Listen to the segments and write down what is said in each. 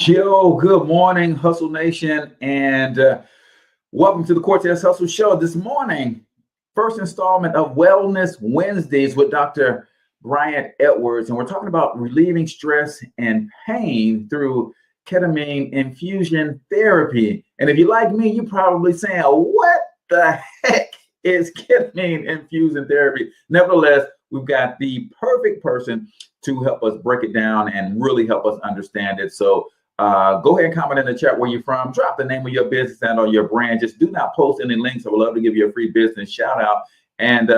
Yo, good morning, Hustle Nation, and welcome to the Cortez Hustle Show. This morning, first installment of Wellness Wednesdays with Dr. Bryant Edwards, and we're talking about relieving stress and pain through ketamine infusion therapy. And if you're like me, you're probably saying, what the heck is ketamine infusion therapy? Nevertheless, we've got the perfect person to help us break it down and really help us understand it. So go ahead and comment in the chat where you're from. Drop the name of your business and or your brand. Just do not post any links. I would love to give you a free business shout out. And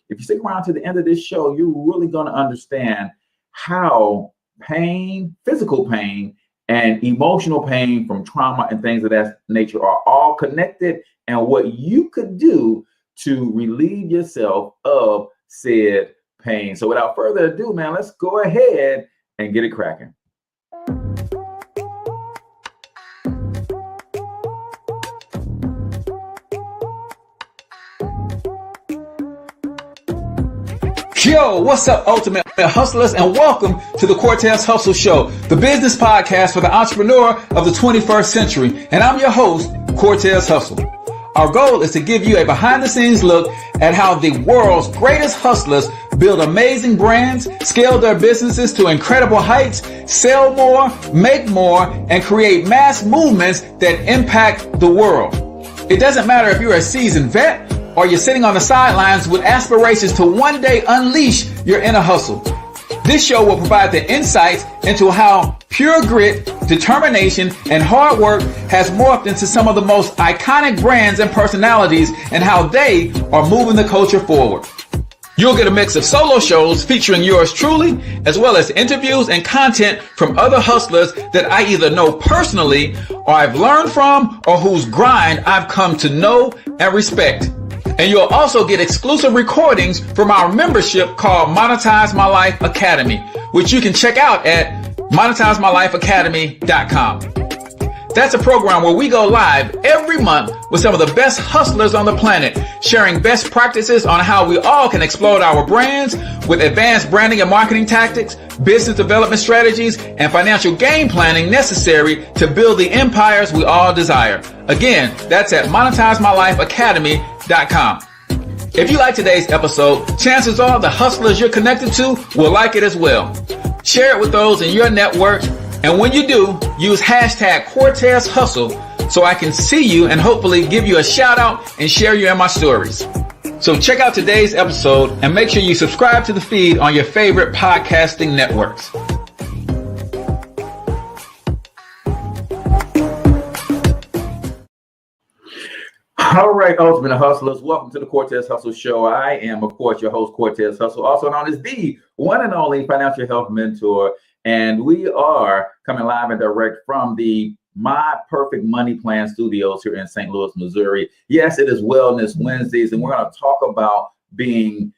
if you stick around to the end of this show, you're really going to understand how pain, physical pain, and emotional pain from trauma and things of that nature are all connected, and what you could do to relieve yourself of said pain. So without further ado, man, let's go ahead and get it cracking. Yo, what's up, Ultimate Hustlers, and welcome to the Cortez Hustle Show, the business podcast for the entrepreneur of the 21st century. And I'm your host, Cortez Hustle. Our goal is to give you a behind-the-scenes look at how the world's greatest hustlers build amazing brands, scale their businesses to incredible heights, sell more, make more, and create mass movements that impact the world. It doesn't matter if you're a seasoned vet or you're sitting on the sidelines with aspirations to one day unleash your inner hustle. This show will provide the insights into how pure grit, determination, and hard work has morphed into some of the most iconic brands and personalities, and how they are moving the culture forward. You'll get a mix of solo shows featuring yours truly, as well as interviews and content from other hustlers that I either know personally, or I've learned from, or whose grind I've come to know and respect. And you'll also get exclusive recordings from our membership called Monetize My Life Academy, which you can check out at monetizemylifeacademy.com. That's a program where we go live every month with some of the best hustlers on the planet, sharing best practices on how we all can explode our brands with advanced branding and marketing tactics, business development strategies, and financial game planning necessary to build the empires we all desire. Again, that's at monetizemylifeacademy.com. If you like today's episode, chances are the hustlers you're connected to will like it as well. Share it with those in your network, and when you do, use hashtag Cortez Hustle so I can see you and hopefully give you a shout out and share you in my stories. So check out today's episode and make sure you subscribe to the feed on your favorite podcasting networks. All right, Ultimate Hustlers, welcome to the Cortez Hustle Show. I am, of course, your host, Cortez Hustle, also known as the one and only financial health mentor. And we are coming live and direct from the My Perfect Money Plan Studios here in St. Louis, Missouri. Yes, it is Wellness Wednesdays, and we're going to talk about being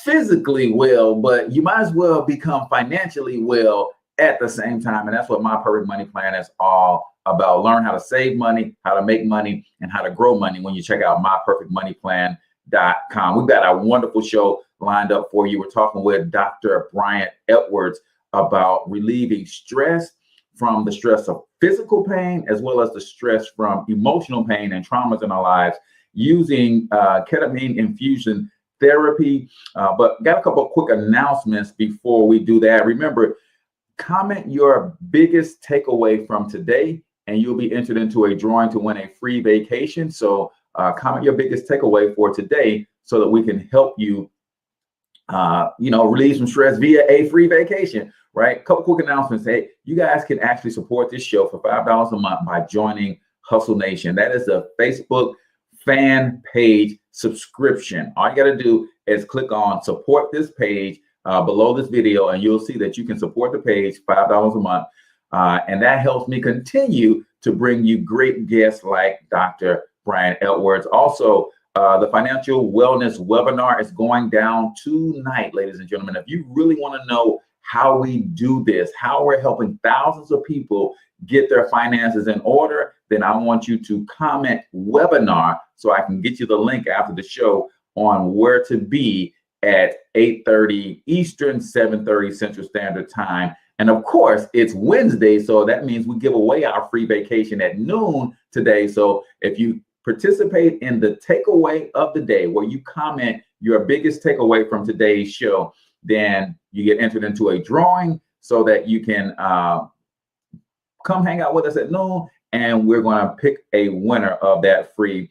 physically well, but you might as well become financially well at the same time. And that's what My Perfect Money Plan is all about. Learn how to save money, how to make money, and how to grow money when you check out myperfectmoneyplan.com. We've got a wonderful show lined up for you. We're talking with Dr. Bryant Edwards about relieving stress from the stress of physical pain, as well as the stress from emotional pain and traumas in our lives using ketamine infusion therapy. But got a couple of quick announcements before we do that. Remember, comment your biggest takeaway from today, and you'll be entered into a drawing to win a free vacation. So comment your biggest takeaway for today so that we can help you, relieve some stress via a free vacation, right? Couple quick announcements. Hey, you guys can actually support this show for $5 a month by joining Hustle Nation. That is a Facebook fan page subscription. All you got to do is click on support this page below this video, and you'll see that you can support the page $5 a month. And that helps me continue to bring you great guests like Dr. Bryant Edwards. Also, the financial wellness webinar is going down tonight, ladies and gentlemen. If you really want to know how we do this, how we're helping thousands of people get their finances in order, then I want you to comment webinar so I can get you the link after the show on where to be at 8:30 Eastern, 7:30 Central Standard Time. And of course, it's Wednesday, so that means we give away our free vacation at noon today. So if you participate in the takeaway of the day, where you comment your biggest takeaway from today's show, then you get entered into a drawing so that you can come hang out with us at noon, and we're going to pick a winner of that free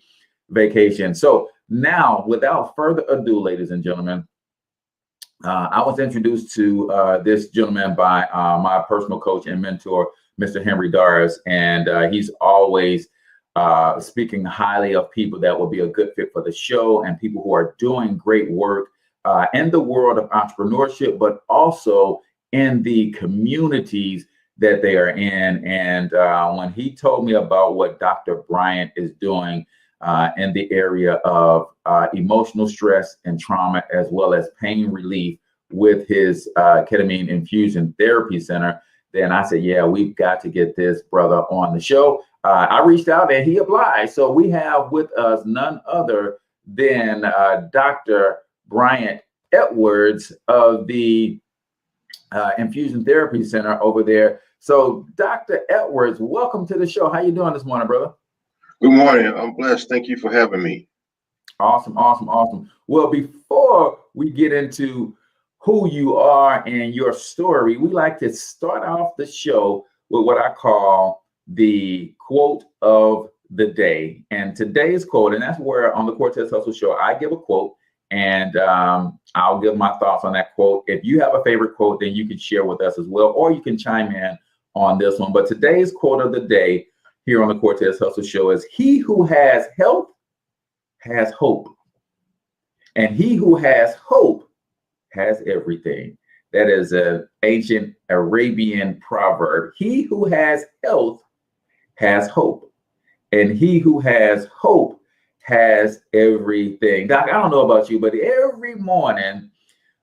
vacation. So now, without further ado, ladies and gentlemen, I was introduced to this gentleman by my personal coach and mentor, Mr. Henry Doris, and he's always speaking highly of people that will be a good fit for the show and people who are doing great work in the world of entrepreneurship, but also in the communities that they are in. And when he told me about what Dr. Bryant is doing in the area of emotional stress and trauma, as well as pain relief with his Ketamine Infusion Therapy Center, then I said, yeah, we've got to get this brother on the show. I reached out and he obliged. So we have with us none other than Dr. Bryant Edwards of the Infusion Therapy Center over there. So Dr. Edwards, welcome to the show. How you doing this morning, brother? Good morning. I'm blessed. Thank you for having me. Awesome. Well, before we get into who you are and your story, we like to start off the show with what I call the quote of the day. And today's quote, and that's where on the Cortez Hustle Show, I give a quote and I'll give my thoughts on that quote. If you have a favorite quote, then you can share with us as well, or you can chime in on this one. But today's quote of the day here on the Cortez Hustle Show is, "He who has health has hope, and he who has hope has everything." That is an ancient Arabian proverb. He who has health has hope, and he who has hope has everything. Doc, I don't know about you, but every morning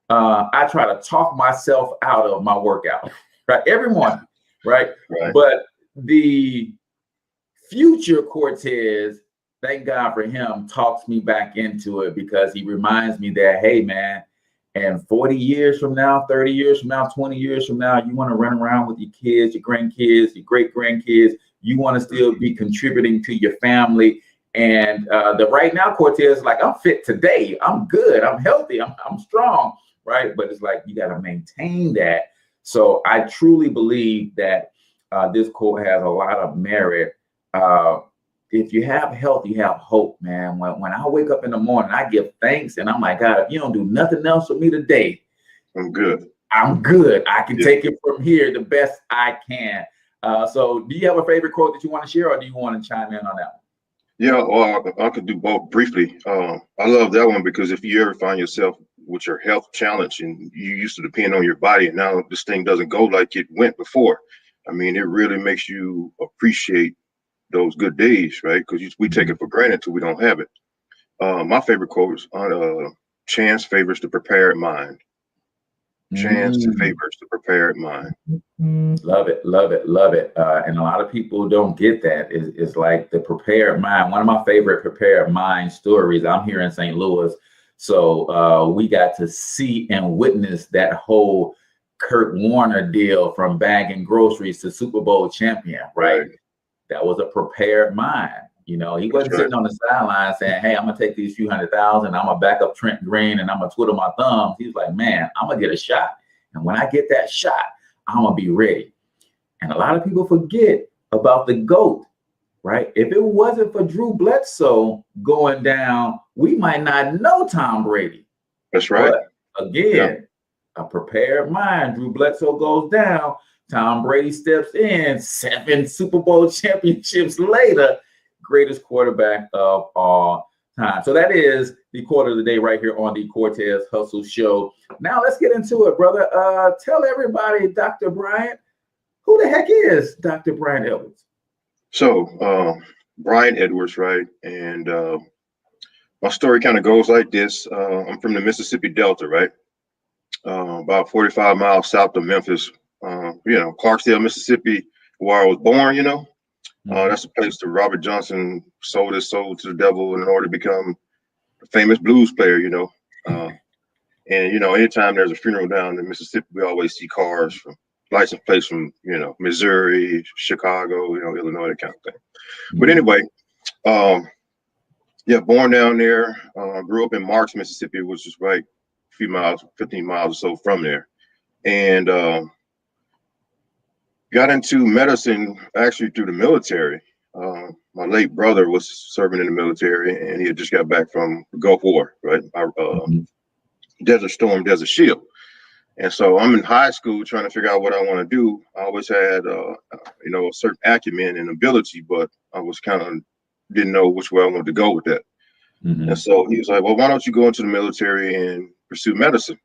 I try to talk myself out of my workout, right? Every morning, right? But the future Cortez, thank God for him, talks me back into it, because he reminds me that, hey, man, and 40 years from now, 30 years from now, 20 years from now, you want to run around with your kids, your grandkids, your great-grandkids. You want to still be contributing to your family. And the right now, Cortez, like, I'm fit today. I'm good. I'm healthy. I'm strong, right? But it's like, you got to maintain that. So I truly believe that this quote has a lot of merit. If you have health, you have hope, man. When I wake up in the morning, I give thanks, and I'm like, God, if you don't do nothing else for me today, I'm good. I'm good. I can take it from here the best I can. So do you have a favorite quote that you want to share, or do you want to chime in on that one? Yeah, well, I could do both briefly. I love that one, because if you ever find yourself with your health challenge and you used to depend on your body, and now this thing doesn't go like it went before, I mean, it really makes you appreciate those good days, right? Because we take it for granted till we don't have it. My favorite quote is on chance favors the prepared mind. Chance favors the prepared mind. Love it. And a lot of people don't get that. It's like the prepared mind. One of my favorite prepared mind stories, I'm here in St. Louis. So we got to see and witness that whole Kurt Warner deal, from bagging groceries to Super Bowl champion, right? That was a prepared mind. You know, he wasn't sitting on the sideline saying, hey, I'm going to take these few $100,000, I'm going to back up Trent Green, and I'm going to twiddle my thumbs. He was like, man, I'm going to get a shot. And when I get that shot, I'm going to be ready. And a lot of people forget about the GOAT, right? If it wasn't for Drew Bledsoe going down, we might not know Tom Brady. That's right. But again, a prepared mind. Drew Bledsoe goes down. Tom Brady steps in. 7 Super Bowl championships later, greatest quarterback of all time. So that is the quote of the day right here on the Cortez Hustle Show. Now let's get into it, brother. Tell everybody, Dr. Bryant, who the heck is Dr. Bryant Edwards? So Bryant Edwards, right? And my story kind of goes like this. I'm from the Mississippi Delta, right? About 45 miles south of Memphis, Clarksdale, Mississippi, where I was born, that's the place that Robert Johnson sold his soul to the devil in order to become a famous blues player, and anytime there's a funeral down in Mississippi, we always see cars from license plates from, Missouri, Chicago, Illinois, that kind of thing. But anyway, yeah, born down there, grew up in Marks, Mississippi, which is right a few miles, 15 miles or so from there. And got into medicine actually through the military. My late brother was serving in the military, and he had just got back from the Gulf War, right? Desert Storm, Desert Shield. And so I'm in high school trying to figure out what I want to do. I always had, a certain acumen and ability, but I was didn't know which way I wanted to go with that. And so he was like, well, why don't you go into the military and pursue medicine?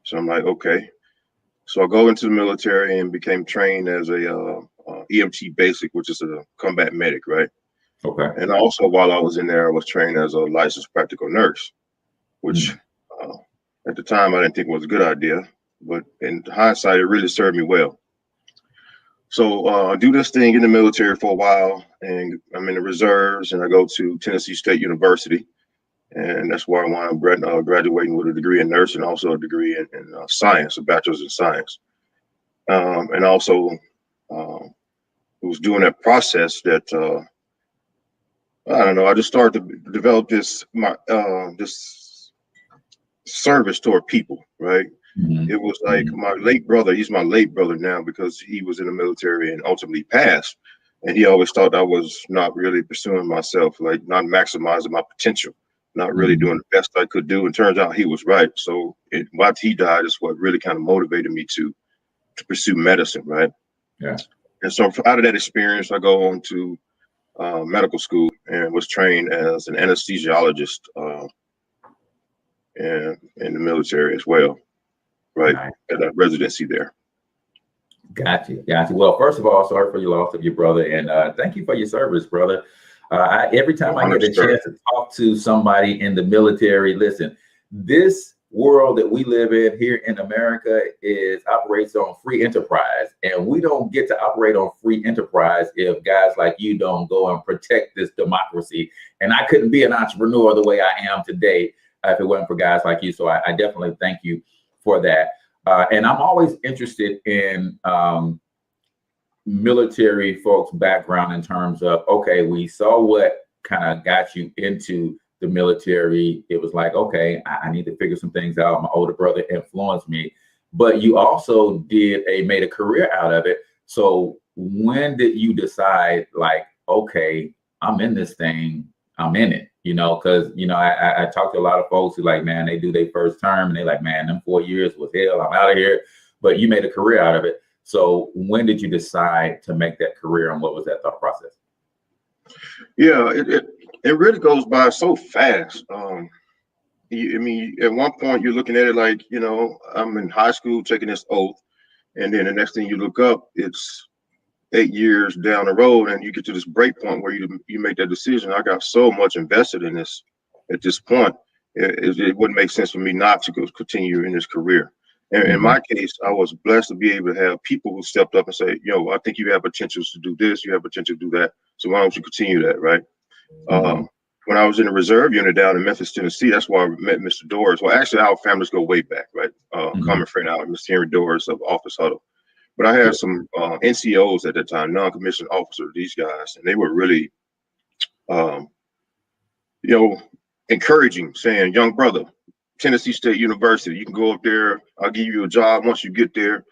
So I'm like, okay. So I go into the military and became trained as a EMT basic, which is a combat medic, right? Okay. And also while I was in there, I was trained as a licensed practical nurse, which at the time I didn't think was a good idea, but in hindsight, it really served me well. So I do this thing in the military for a while, and I'm in the reserves, and I go to Tennessee State University, and that's where I wound up graduating with a degree in nursing, also a degree in science, a bachelor's in science. And also it was during that process that I don't know, I just started to develop this service toward people, right? It was like my late brother, he's my late brother now because he was in the military and ultimately passed. And he always thought I was not really pursuing myself, like not maximizing my potential, not really doing the best I could do. And turns out he was right. So once he died is what really kind of motivated me to pursue medicine, right? Yeah. And so out of that experience, I go on to medical school and was trained as an anesthesiologist and in the military as well. Right, nice. At a residency there. Gotcha. Well, first of all, sorry for your loss of your brother, and thank you for your service, brother. Every time I get a chance to talk to somebody in the military, listen, this world that we live in here in America operates on free enterprise, and we don't get to operate on free enterprise if guys like you don't go and protect this democracy. And I couldn't be an entrepreneur the way I am today if it wasn't for guys like you. So I definitely thank you for that. And I'm always interested in military folks' background in terms of, okay, we saw what kind of got you into the military. It was like, okay, I need to figure some things out. My older brother influenced me, but you also made a career out of it. So when did you decide, like, okay, I'm in this thing, I'm in it? Because, I talk to a lot of folks who like, man, they do their first term and they like, man, them 4 years was hell, I'm out of here. But you made a career out of it. So when did you decide to make that career, and what was that thought process? Yeah, it really goes by so fast. At one point you're looking at it like, I'm in high school taking this oath, and then the next thing you look up, it's 8 years down the road, and you get to this break point where you make that decision. I got so much invested in this at this point. It wouldn't make sense for me not to continue in this career. And in my case, I was blessed to be able to have people who stepped up and say, I think you have potentials to do this, you have potential to do that. So why don't you continue that, right? When I was in the reserve unit down in Memphis, Tennessee, that's where I met Mr. Doris. Well, actually, our families go way back, right? Common friend out, Mr. Henry Doris of Office Huddle. But I had some NCOs at that time, non-commissioned officers, these guys, and they were really, encouraging, saying, young brother, Tennessee State University, you can go up there, I'll give you a job once you get there,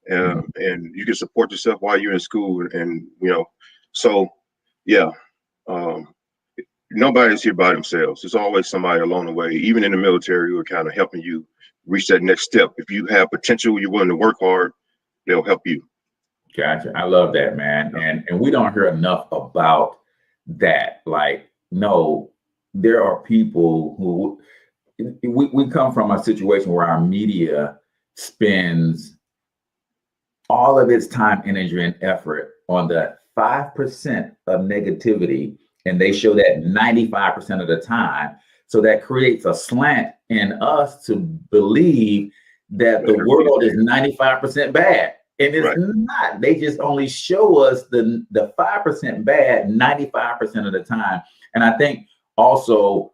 and you can support yourself while you're in school. And so, yeah, nobody's here by themselves. There's always somebody along the way, even in the military, who are kind of helping you reach that next step. If you have potential, you're willing to work hard, they'll help you. Gotcha. I love that, man. And we don't hear enough about that. Like, no, there are people who we come from a situation where our media spends all of its time, energy, and effort on the 5% of negativity, and they show that 95% of the time. So that creates a slant in us to believe that the world is 95% bad. And it's not. They just only show us the 5% bad 95% of the time. And I think also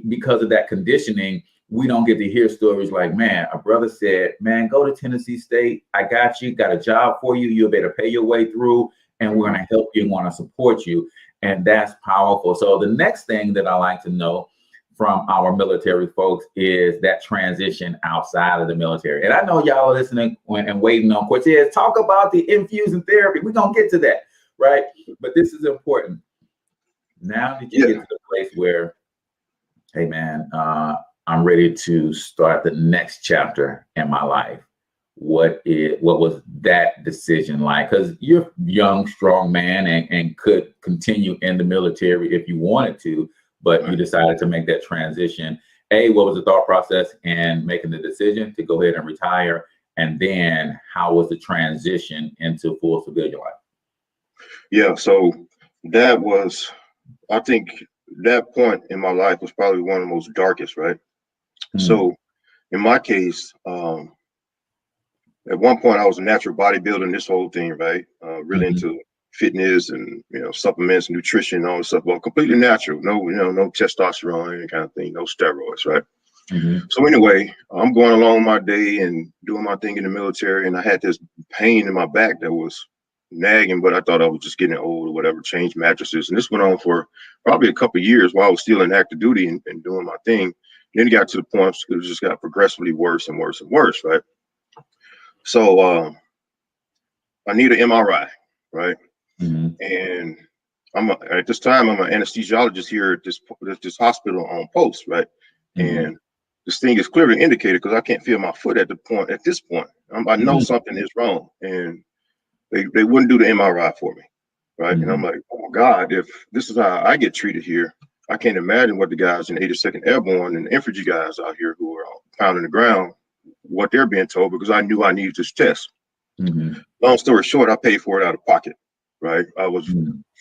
because of that conditioning, we don't get to hear stories like, man, a brother said, man, go to Tennessee State. I got you, got a job for you. You'll better pay your way through, and we're going to help you and want to support you. And that's powerful. So the next thing that I like to know from our military folks is that transition outside of the military. And I know y'all are listening and waiting on Cortez talk about the infusion therapy. We're going to get to that, right? But this is important. Now that you get to the place where, hey, man, I'm ready to start the next chapter in my life. What was that decision like? Because you're a young, strong man and could continue in the military if you wanted to, but you decided to make that transition. What was the thought process in making the decision to go ahead and retire? And then how was the transition into full civilian life? Yeah, so that was, I think that point in my life was probably one of the most darkest, right? So in my case, at one point I was a natural bodybuilder, this whole thing, right? Really into fitness and, supplements, nutrition, all this stuff, well, completely natural. No, no testosterone, any kind of thing, no steroids, right? So anyway, I'm going along my day and doing my thing in the military, and I had this pain in my back that was nagging, but I thought I was just getting old or whatever, changed mattresses. And this went on for probably a couple of years while I was still in active duty and doing my thing. Then it got to the point it just got progressively worse and worse and worse, right? So I need an MRI, right? And at this time I'm an anesthesiologist here at this hospital on post, right? And this thing is clearly indicated because I can't feel my foot at this point. I know something is wrong, and they wouldn't do the MRI for me, right? And I'm like, oh my God, if this is how I get treated here, I can't imagine what the guys in 82nd Airborne and infantry guys out here who are pounding the ground, what they're being told, because I knew I needed this test. Long story short, I paid for it out of pocket, right? I was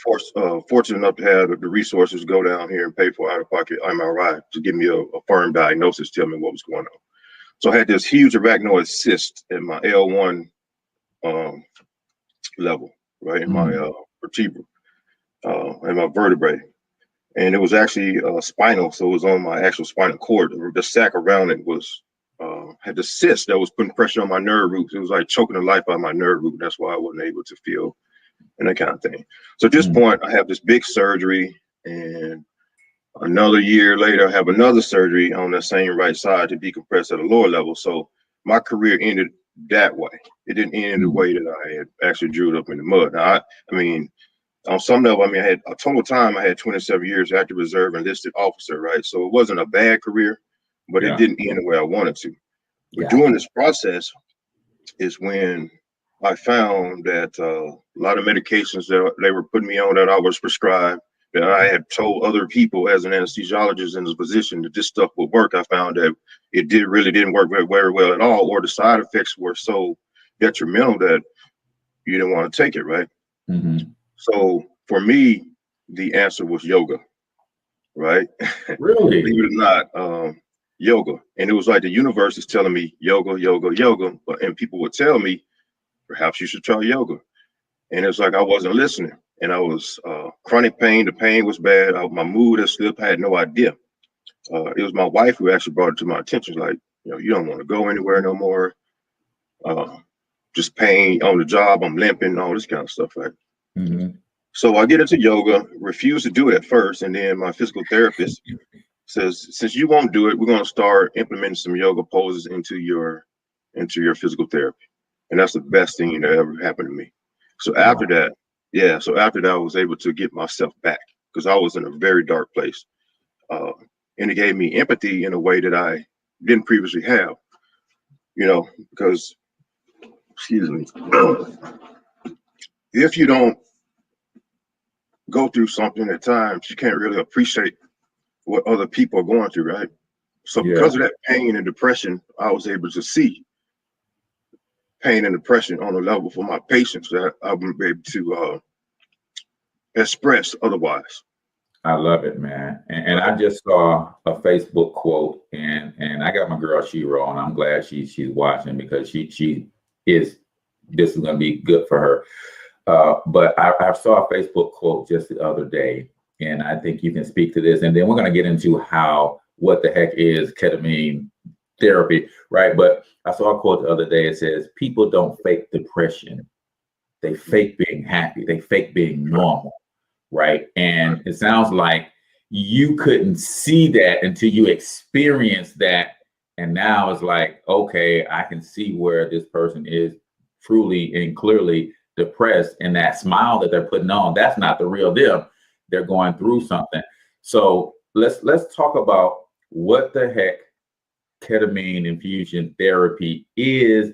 fortunate enough to have the resources to go down here and pay for out of pocket MRI to give me a firm diagnosis, tell me what was going on. So I had this huge arachnoid cyst in my L1 level, right, in my vertebra, in my vertebrae. And it was actually spinal, so it was on my actual spinal cord. The sac around it was had the cyst that was putting pressure on my nerve roots. It was like choking the life out of my nerve root. That's why I wasn't able to feel and that kind of thing. So at this point, I have this big surgery, and another year later, I have another surgery on the same right side to decompress at a lower level. So my career ended that way. It didn't end the way that I had actually drilled up in the mud. Now, I mean, on some level, I had a total time, I had 27 years active reserve enlisted officer, right? So it wasn't a bad career, but it didn't end the way I wanted to. But during this process is when I found that a lot of medications that they were putting me on that I was prescribed, that I had told other people as an anesthesiologist in this position that this stuff would work. I found that it really didn't work very well at all, or the side effects were so detrimental that you didn't want to take it, right? So for me, the answer was yoga, right? Really? Believe it or not, yoga. And it was like the universe is telling me yoga, yoga, yoga. And people would tell me, perhaps you should try yoga. And it's like I wasn't listening. And I was chronic pain. The pain was bad. My mood had slipped. I had no idea. It was my wife who actually brought it to my attention. Like, you don't want to go anywhere no more. Just pain on the job. I'm limping, all this kind of stuff, right? So I get into yoga, refuse to do it at first. And then my physical therapist says, since you won't do it, we're going to start implementing some yoga poses into your physical therapy. And that's the best thing that ever happened to me. So after that, I was able to get myself back because I was in a very dark place. And it gave me empathy in a way that I didn't previously have, because, excuse me, if you don't go through something at times, you can't really appreciate what other people are going through, right? So because of that pain and depression, I was able to see pain and depression on a level for my patients that I wouldn't be able to express otherwise. I love it, man. And I just saw a Facebook quote, and I got my girl Shiro, and I'm glad she's watching because she is, this is going to be good for her. But I saw a Facebook quote just the other day, and I think you can speak to this, and then we're going to get into how what the heck is ketamine therapy, right? But I saw a quote the other day. It says, people don't fake depression. They fake being happy. They fake being normal, right? And it sounds like you couldn't see that until you experienced that. And now it's like, okay, I can see where this person is truly and clearly depressed, and that smile that they're putting on, that's not the real them. They're going through something. So let's talk about what the heck ketamine infusion therapy is,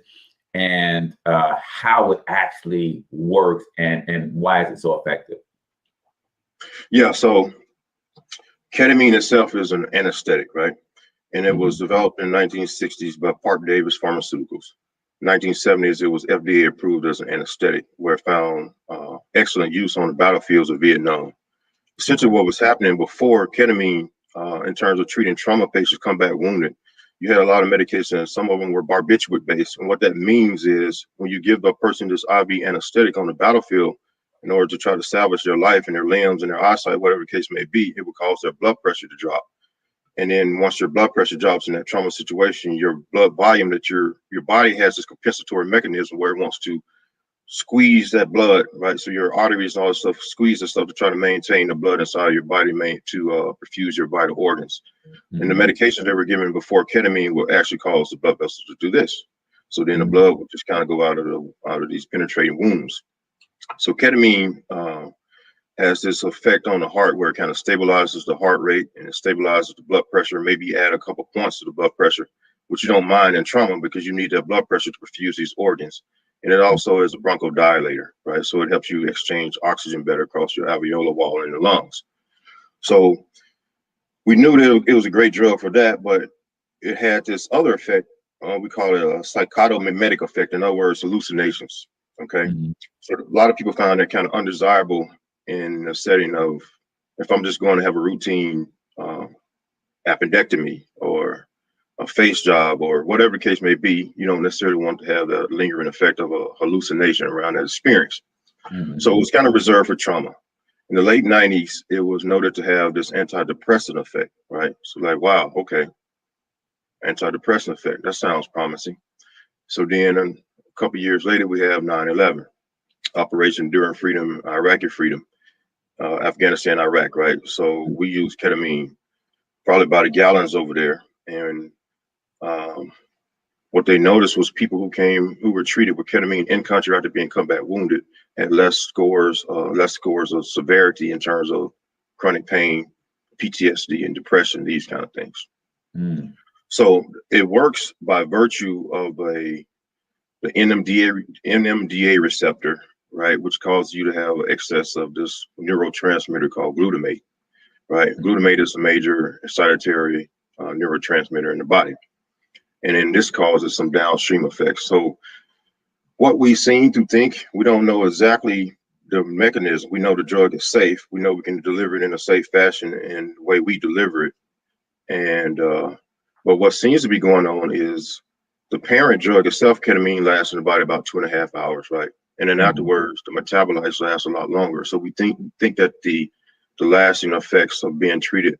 and how it actually works, and why is it so effective? Yeah, so ketamine itself is an anesthetic, right? And it was developed in the 1960s by Park Davis Pharmaceuticals. 1970s, it was FDA approved as an anesthetic, where it found excellent use on the battlefields of Vietnam. Essentially, what was happening before ketamine, in terms of treating trauma patients, combat wounded, you had a lot of medications. Some of them were barbiturate based. And what that means is when you give a person this IV anesthetic on the battlefield in order to try to salvage their life and their limbs and their eyesight, whatever the case may be, it would cause their blood pressure to drop. And then once your blood pressure drops in that trauma situation, your blood volume, that your body has this compensatory mechanism where it wants to squeeze that blood, right? So your arteries and all this stuff, squeeze this stuff to try to maintain the blood inside of your body, to perfuse your vital organs. And the medications they were given before ketamine will actually cause the blood vessels to do this. So then the blood will just kind of go out of these penetrating wounds. So ketamine has this effect on the heart where it kind of stabilizes the heart rate and it stabilizes the blood pressure, maybe add a couple points to the blood pressure, which you don't mind in trauma because you need that blood pressure to perfuse these organs. And it also is a bronchodilator, right? So it helps you exchange oxygen better across your alveolar wall in the lungs. So we knew that it was a great drug for that, but it had this other effect. We call it a psychotomimetic effect. In other words, hallucinations. Okay. So a lot of people found that kind of undesirable in the setting of, if I'm just going to have a routine appendectomy or a face job or whatever the case may be, you don't necessarily want to have the lingering effect of a hallucination around that experience. So it was kind of reserved for trauma. In the late 90s, it was noted to have this antidepressant effect, right? So like, wow, okay, antidepressant effect, that sounds promising. So then a couple of years later, we have 9/11, Operation Enduring Freedom, Iraqi Freedom, Afghanistan, Iraq, right? So we use ketamine, probably by the gallons over there. And what they noticed was people who were treated with ketamine in country after being combat wounded had less scores of severity in terms of chronic pain, PTSD, and depression, these kind of things. So it works by virtue of the NMDA receptor, right, which causes you to have excess of this neurotransmitter called glutamate, right? Glutamate is a major excitatory neurotransmitter in the body. And then this causes some downstream effects. So what we seem to think, we don't know exactly the mechanism. We know the drug is safe. We know we can deliver it in a safe fashion and the way we deliver it. And but what seems to be going on is the parent drug itself, ketamine, lasts in the body about 2.5 hours, right? And then afterwards, the metabolites last a lot longer. So we think that the lasting effects of being treated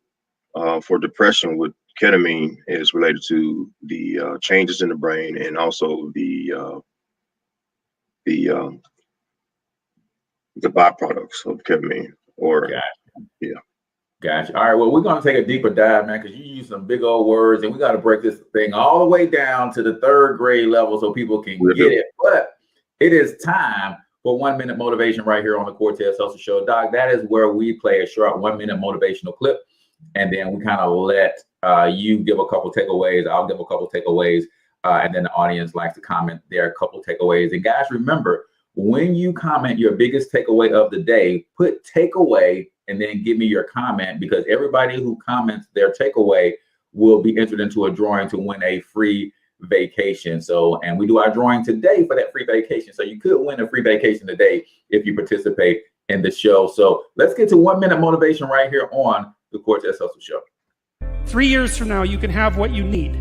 for depression with ketamine is related to the changes in the brain and also the byproducts of ketamine. Gotcha. All right. Well, we're going to take a deeper dive, man, because you use some big old words, and we got to break this thing all the way down to the 3rd grade level so people can get it. But it is time for 1 minute motivation right here on the Cortez Hustle Show. Doc, that is where we play a short 1 minute motivational clip, and then we kind of let you give a couple takeaways. I'll give a couple takeaways, and then the audience likes to comment their couple takeaways. And guys, remember, when you comment your biggest takeaway of the day, put takeaway and then give me your comment, because everybody who comments their takeaway will be entered into a drawing to win a free vacation. So, and we do our drawing today for that free vacation. So you could win a free vacation today if you participate in the show. So let's get to 1 minute motivation right here on the Cortez Hustle Show. 3 years from now, you can have what you need.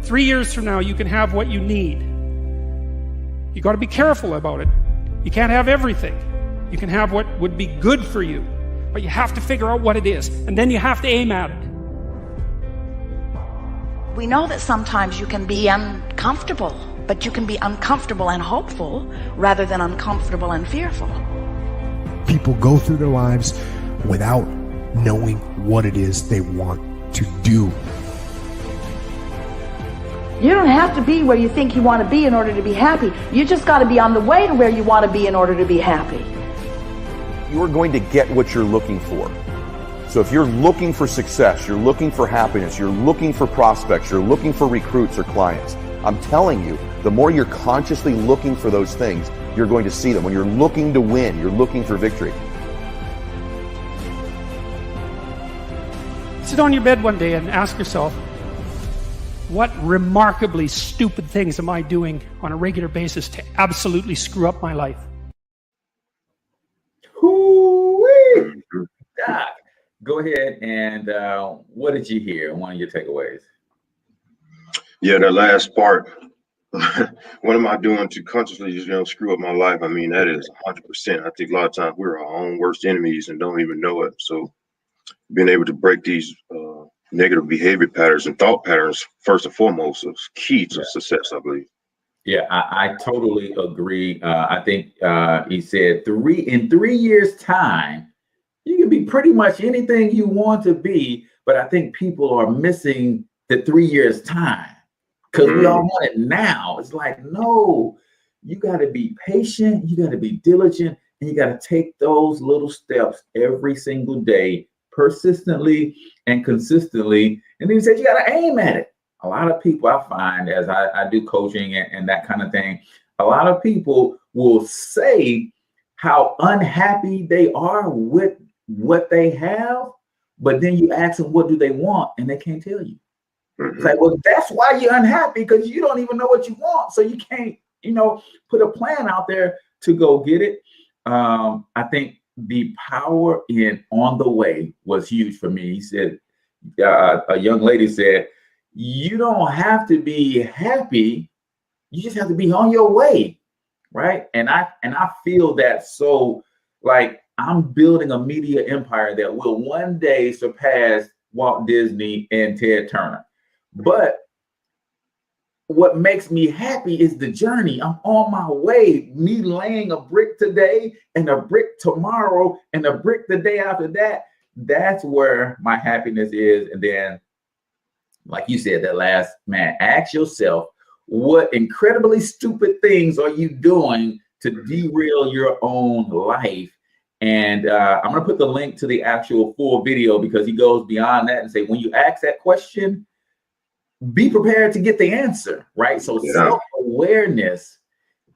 3 years from now, you can have what you need. You got to be careful about it. You can't have everything. You can have what would be good for you, but you have to figure out what it is, and then you have to aim at it. We know that sometimes you can be uncomfortable, but you can be uncomfortable and hopeful rather than uncomfortable and fearful. People go through their lives without knowing what it is they want to do. You don't have to be where you think you want to be in order to be happy. You just got to be on the way to where you want to be in order to be happy. You're going to get what you're looking for. So if you're looking for success, you're looking for happiness, you're looking for prospects, you're looking for recruits or clients, I'm telling you, the more you're consciously looking for those things, you're going to see them. When you're looking to win, you're looking for victory. Sit on your bed one day and ask yourself, what remarkably stupid things am I doing on a regular basis to absolutely screw up my life? Hoo-wee. Doc, go ahead and what did you hear? One of your takeaways. Yeah, that last part. What am I doing to consciously just, screw up my life? I mean, that is 100%. I think a lot of times we're our own worst enemies and don't even know it. So being able to break these negative behavior patterns and thought patterns, first and foremost, is key to success, I believe. Yeah, I totally agree. I think he said in 3 years' time, you can be pretty much anything you want to be, but I think people are missing the 3 years' time because we all want it now. It's like, no, you got to be patient, you got to be diligent, and you got to take those little steps every single day, persistently and consistently. And then he said, you got to aim at it. A lot of people I find as I do coaching and that kind of thing, a lot of people will say how unhappy they are with what they have, but then you ask them, what do they want? And they can't tell you. It's like, well, that's why you're unhappy, because you don't even know what you want. So you can't, put a plan out there to go get it. I think the power in on the way was huge for me. He said, a young lady said, you don't have to be happy. You just have to be on your way. Right. And I feel that. So like I'm building a media empire that will one day surpass Walt Disney and Ted Turner. But what makes me happy is the journey. I'm on my way. Me laying a brick today and a brick tomorrow and a brick the day after that. That's where my happiness is. And then, like you said, that last man, ask yourself, what incredibly stupid things are you doing to derail your own life? And I'm going to put the link to the actual full video because he goes beyond that and say, when you ask that question, be prepared to get the answer, right? So self-awareness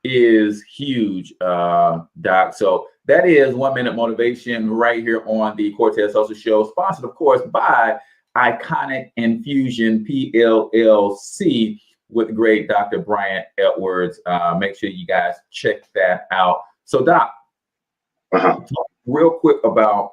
is huge, Doc. So that is 1 Minute Motivation right here on the Cortez Hustle Show, sponsored, of course, by Iconic Infusion, PLLC, with the great Dr. Bryant Edwards. Make sure you guys check that out. So, Doc, talk real quick about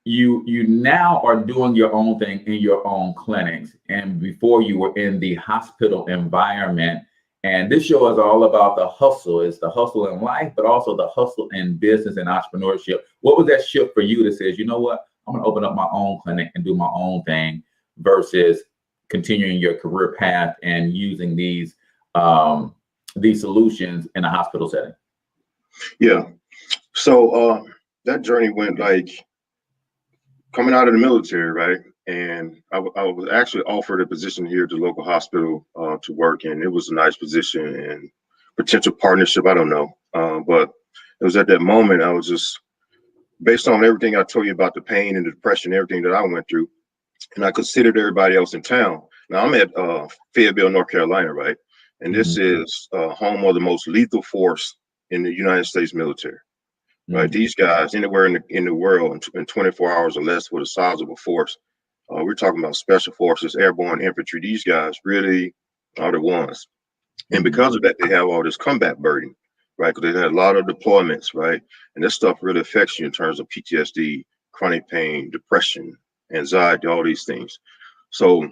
you now are doing your own thing in your own clinics. And before you were in the hospital environment. And this show is all about the hustle. It's the hustle in life, but also the hustle in business and entrepreneurship. What was that shift for you that says, you know what, I'm going to open up my own clinic and do my own thing versus continuing your career path and using these solutions in a hospital setting? Yeah. So that journey went like coming out of the military, right? And I was actually offered a position here at the local hospital to work in. It was a nice position and potential partnership. I don't know. But it was at that moment, I was just, based on everything I told you about the pain and the depression, everything that I went through, and I considered everybody else in town. Now I'm at Fayetteville, North Carolina, right? And this is home of the most lethal force in the United States military. Right, these guys anywhere in the world in 24 hours or less with a sizable force. We're talking about special forces, airborne infantry. These guys really are the ones. And because of that, they have all this combat burden, right? Because they had a lot of deployments, right? And this stuff really affects you in terms of PTSD, chronic pain, depression, anxiety, all these things. So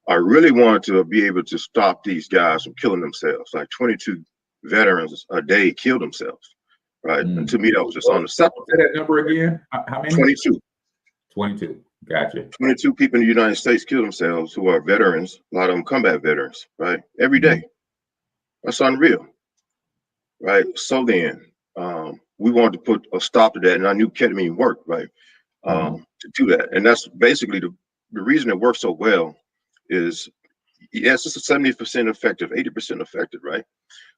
I really wanted to be able to stop these guys from killing themselves. Like 22 veterans a day kill themselves. Right. And to me, that was just unacceptable. Say that number again. How many? 22. 22. Gotcha. 22 people in the United States kill themselves who are veterans, a lot of them combat veterans, right? Every day. That's unreal, right? So then we wanted to put a stop to that, and I knew ketamine worked, right? To do that. And that's basically the reason it works so well is, yes, it's a 70% effective, 80% effective, right?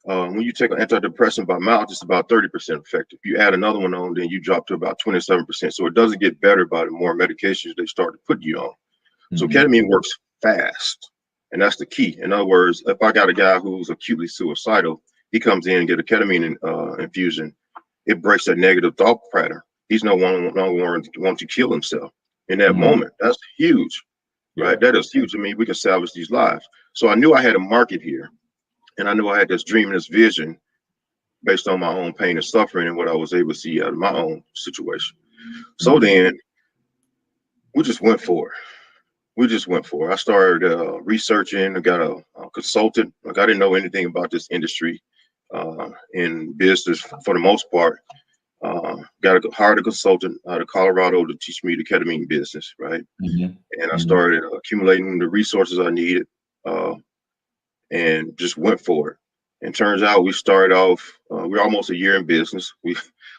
When you take an antidepressant by mouth, it's about 30% effective. You add another one on, then you drop to about 27%. So it doesn't get better by the more medications they start to put you on. So ketamine works fast, and that's the key. In other words, if I got a guy who's acutely suicidal, he comes in and get a ketamine infusion, it breaks that negative thought pattern. He's no longer want to kill himself in that moment. That's huge, right? That is huge. I mean, we can salvage these lives. So I knew I had a market here, and I knew I had this dream and this vision based on my own pain and suffering and what I was able to see out of my own situation. So then we just went for it. I started researching. I got a consultant. Like, I didn't know anything about this industry in business for the most part. Hired a consultant out of Colorado to teach me the ketamine business, right? And I started accumulating the resources I needed and just went for it. And turns out we started off, we're almost a year in business. We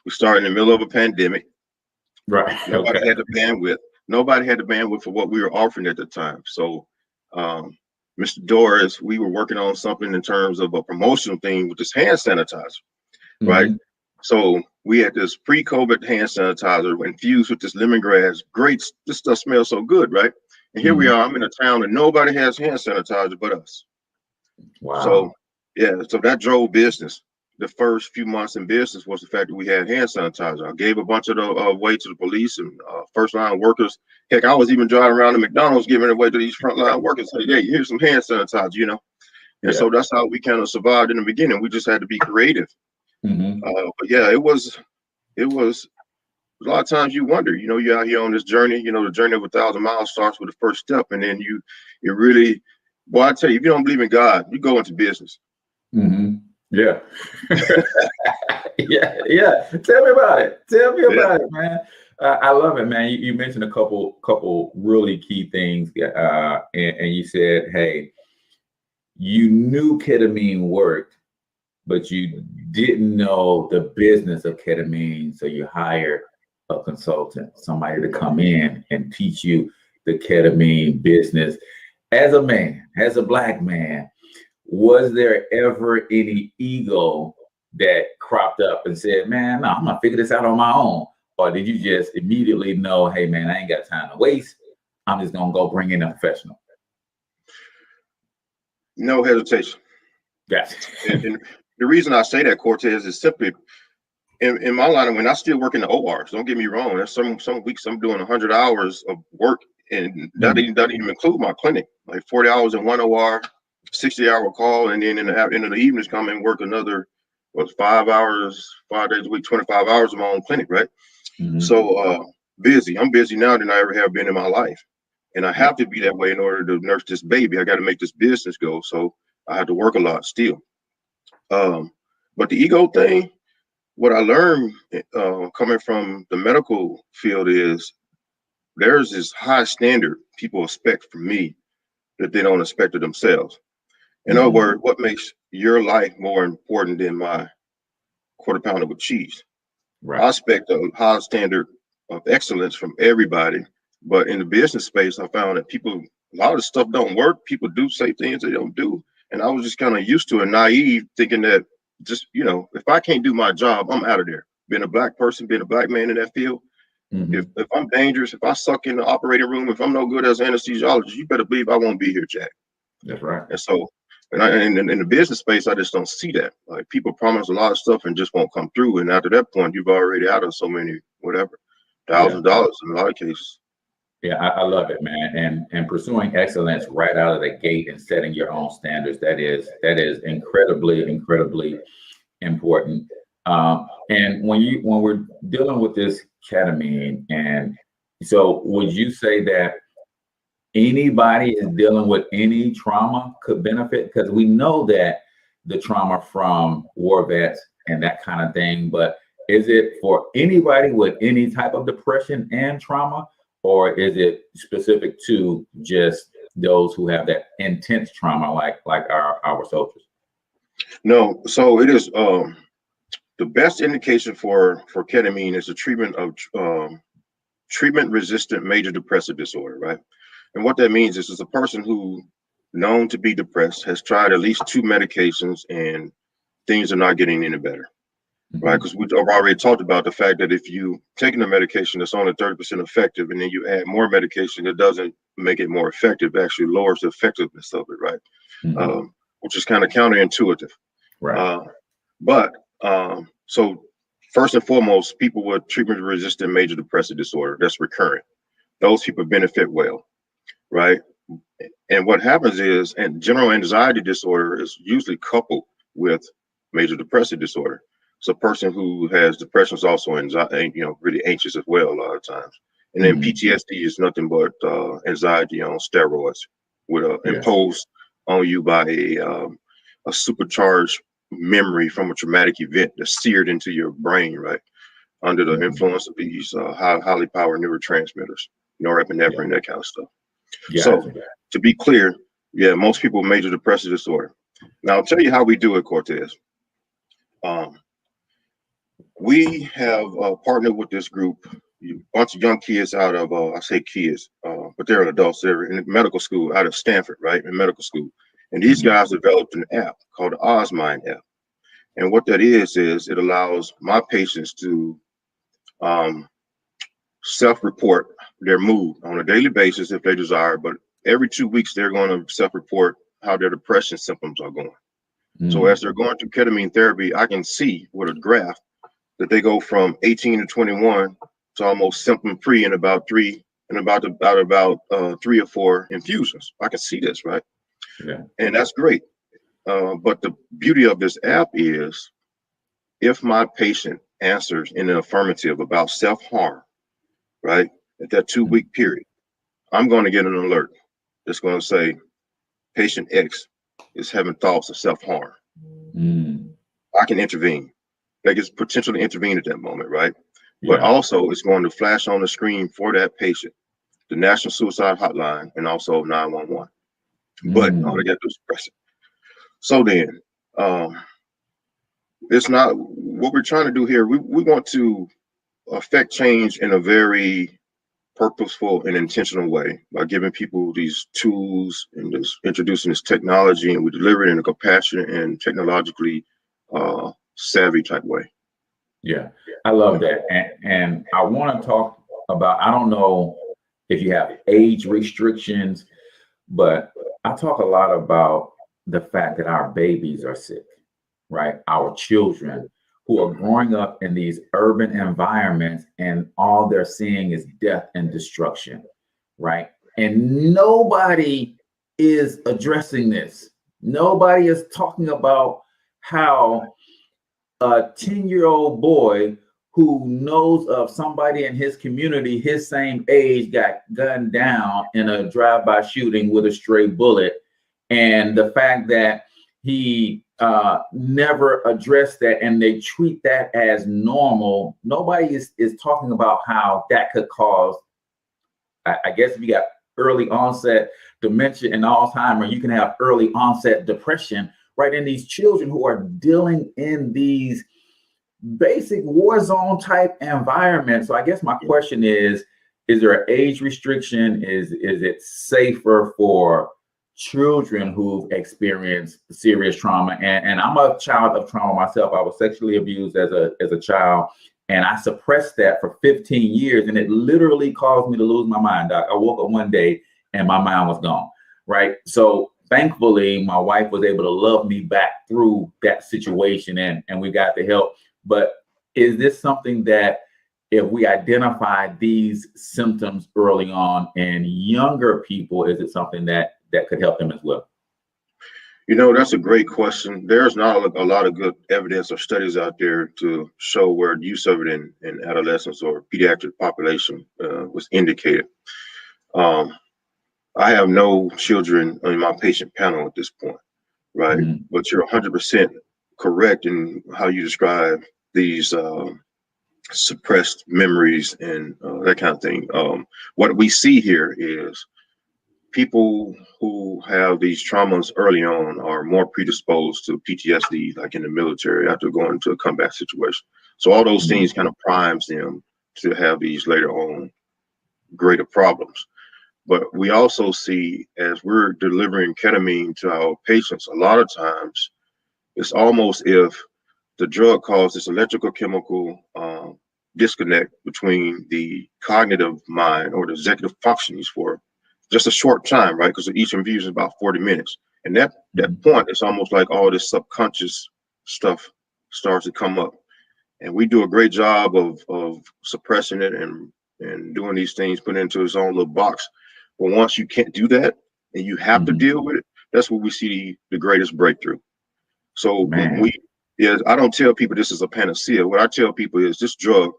started in the middle of a pandemic. Right. Nobody had the bandwidth. Nobody had the bandwidth for what we were offering at the time. So, Mr. Doris, we were working on something in terms of a promotional thing with this hand sanitizer, right? So we had this pre-COVID hand sanitizer infused with this lemongrass. Great, this stuff smells so good, right? And here we are, I'm in a town and nobody has hand sanitizer but us. Wow. So, yeah, so that drove business. The first few months in business was the fact that we had hand sanitizer. I gave a bunch of the away to the police and first line workers. Heck, I was even driving around the McDonald's giving it away to these frontline workers. Hey, hey, here's some hand sanitizer, you know? And so that's how we kind of survived in the beginning. We just had to be creative. But yeah, it was a lot of times you wonder, you know, you're out here on this journey, you know, the journey of 1,000 miles starts with the first step. And then you really, boy, I tell you, if you don't believe in God, you go into business. Yeah. yeah. Tell me about it. Man. I love it, man. You mentioned a couple really key things. And you said, hey, you knew ketamine worked, but you didn't know the business of ketamine. So you hired a consultant, somebody to come in and teach you the ketamine business. As a man, as a Black man, was there ever any ego that cropped up and said, man, no, I'm gonna figure this out on my own? Or did you just immediately know, hey, man, I ain't got time to waste. I'm just gonna go bring in a professional? No hesitation. Yes. And the reason I say that, Cortez, is simply in my line of when I still work in the ORs. Don't get me wrong. There's some weeks I'm doing 100 hours of work, and that doesn't even include my clinic. Like 40 hours in one OR, 60-hour call, and then in the evenings come and work another 5 hours, 5 days a week, 25 hours of my own clinic, right? So busy. I'm busy now than I ever have been in my life, and I have to be that way in order to nurse this baby. I got to make this business go, so I had to work a lot still. But the ego thing, what I learned coming from the medical field is there's this high standard people expect from me that they don't expect of themselves. In other words, what makes your life more important than my quarter pounder with cheese? Right. I expect a high standard of excellence from everybody. But in the business space, I found that a lot of the stuff don't work. People do say things they don't do. And I was just kind of used to it, naive, thinking that just, you know, if I can't do my job, I'm out of there. Being a Black person, being a Black man in that field, if I'm dangerous, if I suck in the operating room, if I'm no good as an anesthesiologist, you better believe I won't be here, Jack. That's right. And so, and in the business space, I just don't see that. Like, people promise a lot of stuff and just won't come through. And after that point, you've already out of so many, whatever, $1,000 in a lot of cases. Yeah, I love it, man. And pursuing excellence right out of the gate and setting your own standards, that is incredibly important. And when we're dealing with this ketamine, and so would you say that anybody is dealing with any trauma could benefit? Because we know that the trauma from war vets and that kind of thing, but is it for anybody with any type of depression and trauma? or is it specific to just those who have that intense trauma, like our soldiers? No, so it is the best indication for ketamine is the treatment of treatment-resistant major depressive disorder, right? And what that means is it's a person who known to be depressed has tried at least 2 medications and things are not getting any better, right? Because we've already talked about the fact that if you taking a medication that's only 30% effective and then you add more medication, it doesn't make it more effective, it actually lowers the effectiveness of it, right? Which is kind of counterintuitive. Right. So first and foremost, people with treatment-resistant major depressive disorder that's recurrent, those people benefit well, right? And what happens is, and general anxiety disorder is usually coupled with major depressive disorder. So a person who has depression is also anxiety, really anxious as well a lot of times. And then PTSD is nothing but anxiety on steroids, with imposed on you by a supercharged memory from a traumatic event that's seared into your brain, right? Under the influence of these highly powered neurotransmitters, norepinephrine, that kind of stuff. So to be clear, most people with major depressive disorder. Now I'll tell you how we do it, Cortez. We have partnered with this group, a bunch of young kids out of, I say kids, but they're adults. They're in medical school out of Stanford, right? In medical school. And these guys developed an app called the Osmind app. And what that is it allows my patients to self-report their mood on a daily basis if they desire, but every 2 weeks they're going to self-report how their depression symptoms are going. So as they're going through ketamine therapy, I can see with a graph that they go from 18 to 21 to almost symptom-free in about 3 or 4 infusions. I can see this, right? Yeah. And that's great. But the beauty of this app is if my patient answers in the affirmative about self-harm, right, at that 2-week period, I'm going to get an alert that's going to say patient X is having thoughts of self-harm. I can intervene. They can potentially intervene at that moment, right? But also it's going to flash on the screen for that patient, the National Suicide Hotline, and also 911. But all they got to do is press it. So then, it's not what we're trying to do here. We want to affect change in a very purposeful and intentional way by giving people these tools and just introducing this technology, and we deliver it in a compassionate and technologically savvy type way. Yeah, I love that. And I want to talk about, I don't know if you have age restrictions, but I talk a lot about the fact that our babies are sick, right? Our children who are growing up in these urban environments and all they're seeing is death and destruction, right? And nobody is addressing this. Nobody is talking about how a 10-year-old boy who knows of somebody in his community, his same age, got gunned down in a drive-by shooting with a stray bullet. And the fact that he never addressed that and they treat that as normal. Nobody is talking about how that could cause, I guess if you got early onset dementia and Alzheimer's, you can have early onset depression, right? In these children who are dealing in these basic war zone type environments. So I guess my question is there an age restriction? Is it safer for children who've experienced serious trauma? And I'm a child of trauma myself. I was sexually abused as a child, and I suppressed that for 15 years, and it literally caused me to lose my mind, Doc. I woke up one day and my mind was gone, right? So thankfully, my wife was able to love me back through that situation, and we got the help. But is this something that if we identify these symptoms early on in younger people, is it something that could help them as well? That's a great question. There's not a lot of good evidence or studies out there to show where use of it in adolescents or pediatric population was indicated. I have no children in my patient panel at this point, right? But you're 100% correct in how you describe these suppressed memories and that kind of thing. What we see here is people who have these traumas early on are more predisposed to PTSD, like in the military after going into a combat situation. So all those things kind of primes them to have these later on greater problems. But we also see, as we're delivering ketamine to our patients, a lot of times it's almost if the drug causes this electrical chemical disconnect between the cognitive mind or the executive functionings for just a short time, right? Because each infusion is about 40 minutes. And that point, it's almost like all this subconscious stuff starts to come up. And we do a great job of suppressing it and doing these things, putting it into its own little box. But once you can't do that and you have to deal with it, that's where we see the greatest breakthrough. So I don't tell people this is a panacea. What I tell people is this drug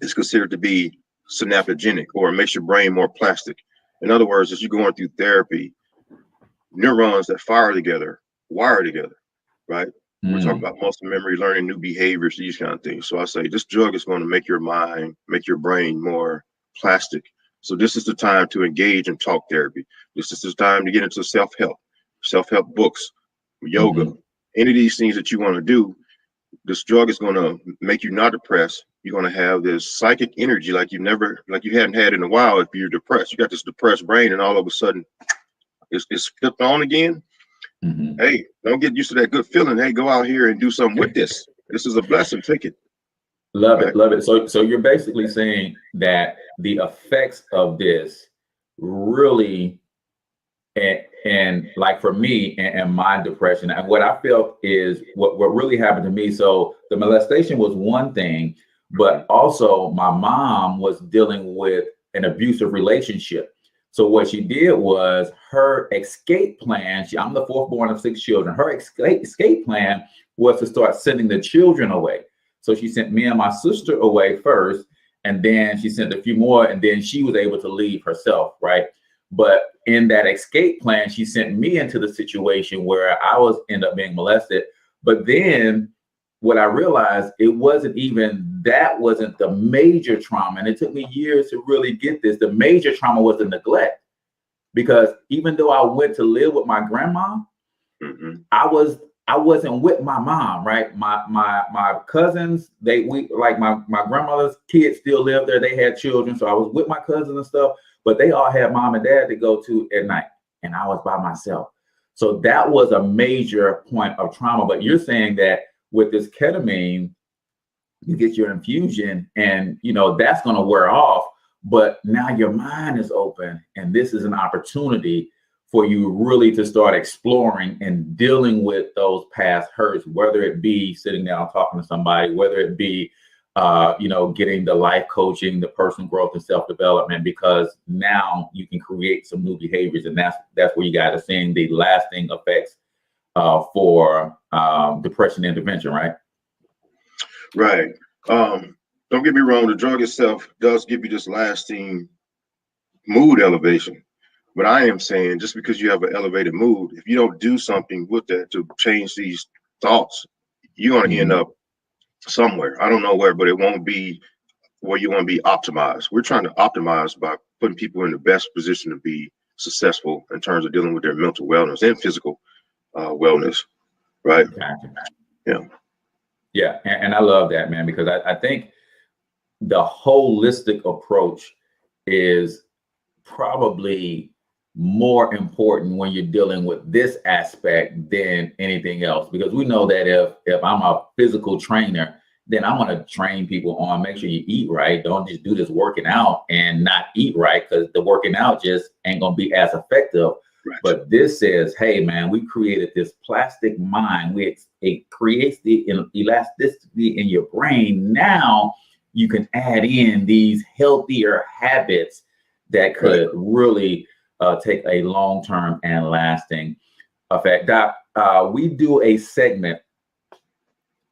is considered to be synaptogenic, or it makes your brain more plastic. In other words, as you're going through therapy, neurons that fire together, wire together, right? We're talking about muscle memory, learning new behaviors, these kind of things. So I say this drug is going to make your mind, make your brain more plastic. So this is the time to engage in talk therapy. This is the time to get into self-help books, yoga, any of these things that you want to do. This drug is going to make you not depressed. You're going to have this psychic energy like you hadn't had in a while. If you're depressed, you got this depressed brain, and all of a sudden it's flipped on again. Hey, don't get used to that good feeling. Hey, go out here and do something with this. This is a blessing. Take it. Love it. Love it. So you're basically saying that the effects of this really, and like for me and my depression, and what I felt is what really happened to me. So the molestation was one thing, but also my mom was dealing with an abusive relationship. So what she did was her escape plan. I'm the fourth born of 6 children. Her escape plan was to start sending the children away. So she sent me and my sister away first, and then she sent a few more, and then she was able to leave herself, right? But in that escape plan, she sent me into the situation where I ended up being molested. But then what I realized, wasn't the major trauma. And it took me years to really get this. The major trauma was the neglect, because even though I went to live with my grandma, I wasn't with my mom, right? My cousins, my grandmother's kids still lived there. They had children. So I was with my cousins and stuff, but they all had mom and dad to go to at night, and I was by myself. So that was a major point of trauma. But you're saying that with this ketamine, you get your infusion and, that's going to wear off, but now your mind is open. And this is an opportunity for you really to start exploring and dealing with those past hurts, whether it be sitting down, talking to somebody, whether it be, getting the life coaching, the personal growth and self-development, because now you can create some new behaviors. And that's where you guys are seeing the lasting effects for depression intervention, right? Right. Don't get me wrong. The drug itself does give you this lasting mood elevation. But I am saying, just because you have an elevated mood, if you don't do something with that to change these thoughts, you're going to end up somewhere. I don't know where, but it won't be where you want to be optimized. We're trying to optimize by putting people in the best position to be successful in terms of dealing with their mental wellness and physical wellness. Right. Exactly. Yeah. And I love that, man, because I think the holistic approach is probably more important when you're dealing with this aspect than anything else, because we know that if I'm a physical trainer, then I'm going to train people on make sure you eat right. Don't just do this working out and not eat right, because the working out just ain't going to be as effective. Right. But this says, hey, man, we created this plastic mind. It creates the elasticity in your brain. Now you can add in these healthier habits that could really take a long-term and lasting effect. Doc, we do a segment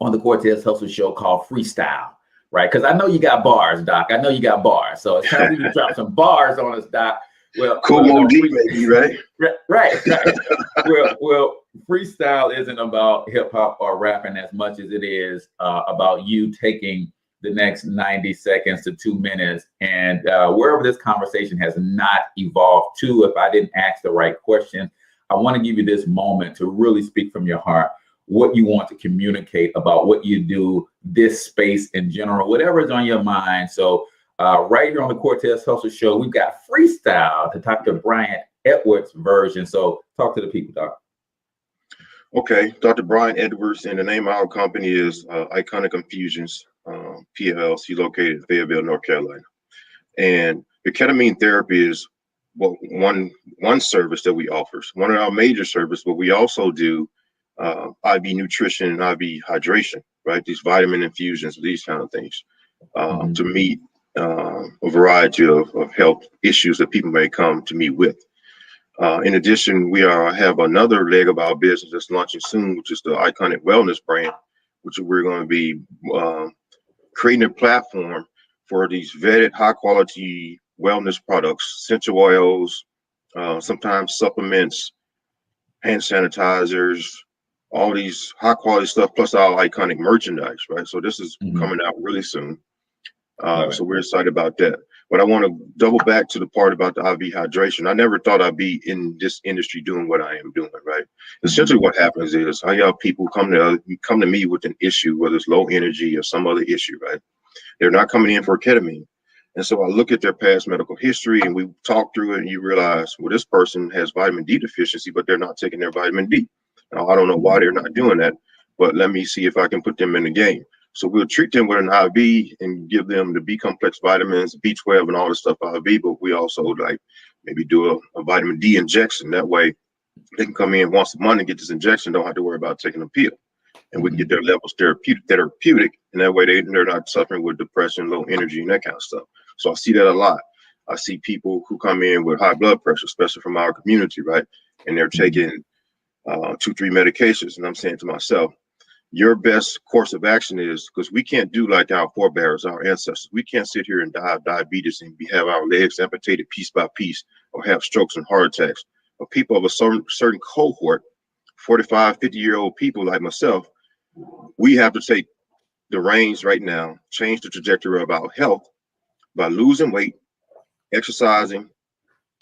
on the Cortez Hustle Show called Freestyle, right? Because I know you got bars, Doc. I know you got bars. So it's time for you to drop some bars on us, Doc. Well, cool OD, maybe, right? Right. well, freestyle isn't about hip hop or rapping as much as it is about you taking the next 90 seconds to 2 minutes. And wherever this conversation has not evolved to, if I didn't ask the right question, I want to give you this moment to really speak from your heart what you want to communicate about what you do, this space in general, whatever is on your mind. So right here on the Cortez Hustle Show, we've got freestyle to Dr. Bryant Edwards version. So talk to the people, Doc. Okay, Dr. Bryant Edwards, and the name of our company is Iconic Infusions, PLLC, located in Fayetteville, North Carolina. And the ketamine therapy is one service that we offer, one of our major services, but we also do IV nutrition and IV hydration, right? These vitamin infusions, these kind of things, to meet a variety of health issues that people may come to me with. In addition, we have another leg of our business that's launching soon, which is the Iconic Wellness brand, which we're going to be creating a platform for these vetted, high quality wellness products, essential oils, sometimes supplements, hand sanitizers, all these high quality stuff, plus our iconic merchandise, right? So this is coming out really soon. So we're excited about that. But I want to double back to the part about the IV hydration. I never thought I'd be in this industry doing what I am doing, right? Essentially what happens is I have people come to me with an issue, whether it's low energy or some other issue, right? They're not coming in for ketamine. And so I look at their past medical history and we talk through it, and you realize, well, this person has vitamin D deficiency, but they're not taking their vitamin D. Now, I don't know why they're not doing that, but let me see if I can put them in the game. So we'll treat them with an IV and give them the B complex vitamins, B12 and all the stuff IV, but we also like maybe do a vitamin D injection. That way they can come in once a month and get this injection, don't have to worry about taking a pill. And we can get their levels therapeutic, and that way they're not suffering with depression, low energy, and that kind of stuff. So I see that a lot. I see people who come in with high blood pressure, especially from our community, right? And they're taking 2-3 medications. And I'm saying to myself, your best course of action is, because we can't do like our forebears, our ancestors. We can't sit here and die of diabetes and have our legs amputated piece by piece, or have strokes and heart attacks. But people of a certain cohort, 45, 50-year-old people like myself, we have to take the reins right now, change the trajectory of our health by losing weight, exercising,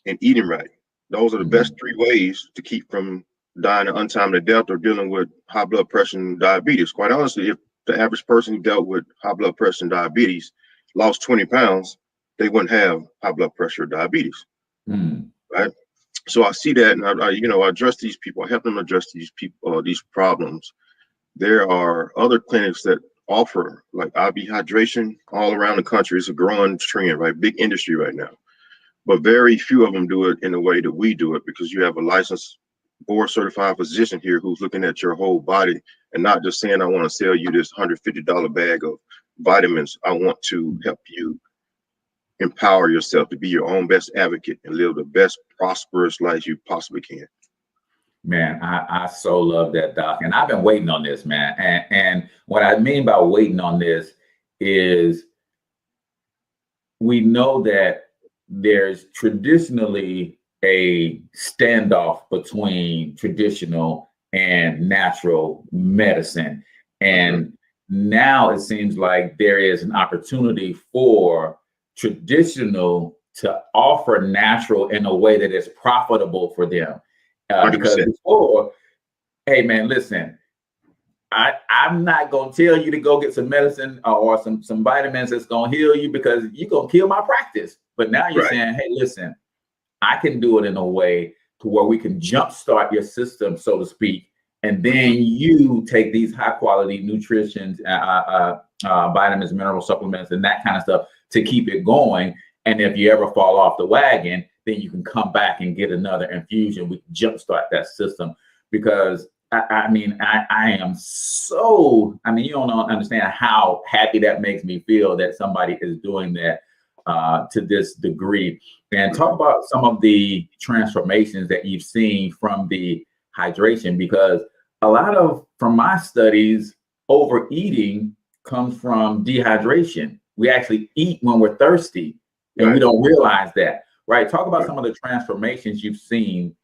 and eating right. Those are the best 3 ways to keep from dying an untimely death or dealing with high blood pressure and diabetes. Quite honestly, if the average person who dealt with high blood pressure and diabetes lost 20 pounds, they wouldn't have high blood pressure or diabetes, right? So I see that, and I address these people. I help them address these people, these problems. There are other clinics that offer like IV hydration all around the country. It's a growing trend, right? Big industry right now, but very few of them do it in the way that we do it, because you have a licensed board certified physician here who's looking at your whole body and not just saying, I want to sell you this $150 bag of vitamins. I want to help you empower yourself to be your own best advocate and live the best prosperous life you possibly can. Man, I so love that, Doc. And I've been waiting on this, man. And what I mean by waiting on this is we know that there's traditionally a standoff between traditional and natural medicine. And now it seems like there is an opportunity for traditional to offer natural in a way that is profitable for them. Because before, hey man, listen, I'm not gonna tell you to go get some medicine or some vitamins that's gonna heal you, because you're gonna kill my practice. But now you're saying, hey, listen, I can do it in a way to where we can jumpstart your system, so to speak, and then you take these high quality nutrition, vitamins, mineral supplements, and that kind of stuff to keep it going. And if you ever fall off the wagon, then you can come back and get another infusion. We can jumpstart that system, because I am so, you don't understand how happy that makes me feel that somebody is doing that to this degree. And talk about some of the transformations that you've seen from the hydration, because a lot of, from my studies, overeating comes from dehydration. We actually eat when we're thirsty, and we don't realize that, right? Talk about some of the transformations you've seen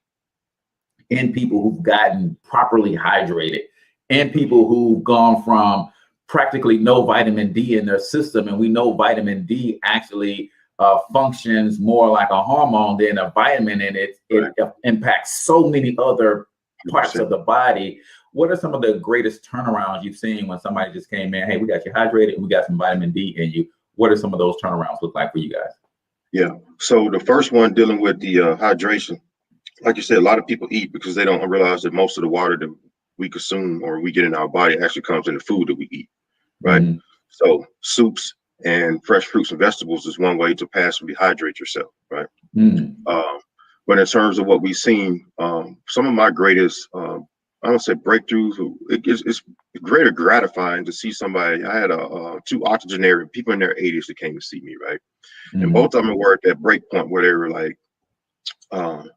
in people who've gotten properly hydrated, and people who've gone from practically no vitamin D in their system, and we know vitamin D actually functions more like a hormone than a vitamin, and it impacts so many other parts of the body. What are some of the greatest turnarounds you've seen when somebody just came in? Hey, we got you hydrated and we got some vitamin D in you. What are some of those turnarounds look like for you guys? Yeah. So the first one, dealing with the hydration, like you said, a lot of people eat because they don't realize that most of the water that we consume or we get in our body actually comes in the food that we eat, right? Mm-hmm. So soups and fresh fruits and vegetables is one way to passively hydrate yourself, right? Mm-hmm. But in terms of what we've seen, some of my greatest, I don't say breakthroughs, it's greater gratifying to see somebody. I had two octogenarian people in their 80s that came to see me, right? Mm-hmm. And both of them were at that break point where they were like,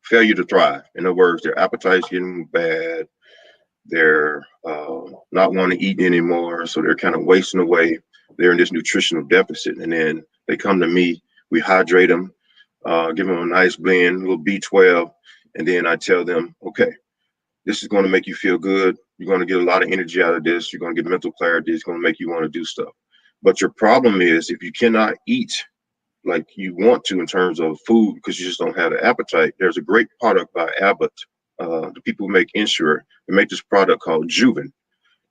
failure to thrive. In other words, their appetite's getting bad. They're not wanting to eat anymore. So they're kind of wasting away. They're in this nutritional deficit. And then they come to me, we hydrate them, give them a nice blend, a little B12. And then I tell them, okay, this is going to make you feel good. You're going to get a lot of energy out of this. You're going to get mental clarity. It's going to make you want to do stuff. But your problem is if you cannot eat like you want to in terms of food because you just don't have the appetite, there's a great product by Abbott, the people who make Ensure, they make this product called Juven.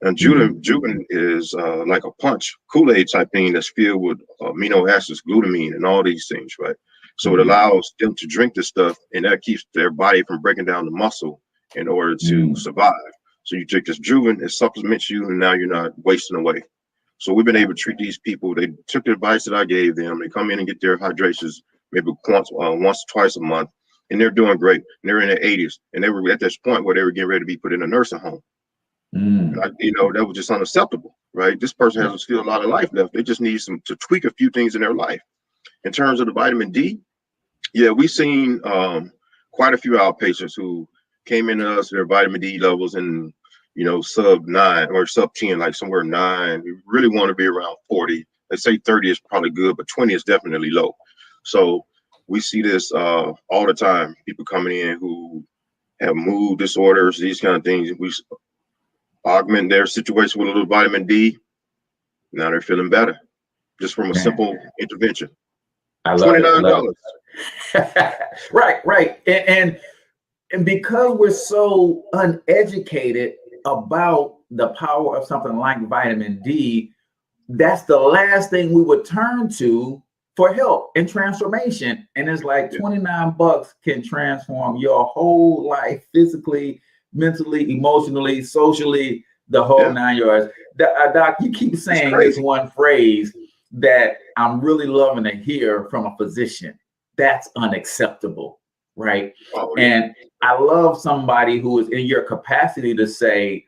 And Juven is like a punch Kool-Aid type thing that's filled with amino acids, glutamine, and all these things, right? So it allows them to drink this stuff, and that keeps their body from breaking down the muscle in order to survive. So you take this Juven, it supplements you, and now you're not wasting away. So we've been able to treat these people. They took the advice that I gave them. They come in and get their hydrations maybe once or twice a month, and they're doing great. And they're in their 80s, and they were at this point where they were getting ready to be put in a nursing home. That was just unacceptable, right? This person has still a lot of life left. They just need to tweak a few things in their life. In terms of the vitamin D, yeah, we've seen quite a few outpatients who came into us, their vitamin D levels in, sub 9 or sub 10, like somewhere 9. We really want to be around 40. They say 30 is probably good, but 20 is definitely low. So we see this all the time. People coming in who have mood disorders, these kind of things. We augment their situation with a little vitamin D. Now they're feeling better just from a simple intervention. I love $29. Right. And because we're so uneducated about the power of something like vitamin D, that's the last thing we would turn to for help and transformation. And it's like $29 can transform your whole life, physically, mentally, emotionally, socially, the whole 9 yards. Doc, you keep saying this one phrase that I'm really loving to hear from a physician. That's unacceptable, right? Oh, yeah. And I love somebody who is in your capacity to say,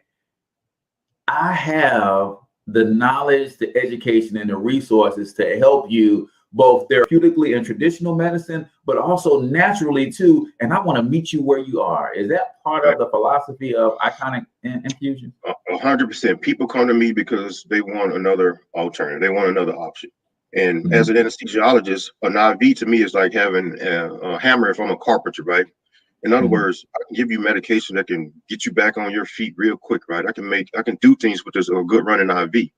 I have the knowledge, the education, and the resources to help you both therapeutically in traditional medicine, but also naturally too. And I want to meet you where you are. Is that part of the philosophy of Iconic Infusion? 100%. People come to me because they want another alternative. They want another option. And as an anesthesiologist, an IV to me is like having a hammer if I'm a carpenter, right? In other words, I can give you medication that can get you back on your feet real quick, right? I can do things with this good running IV.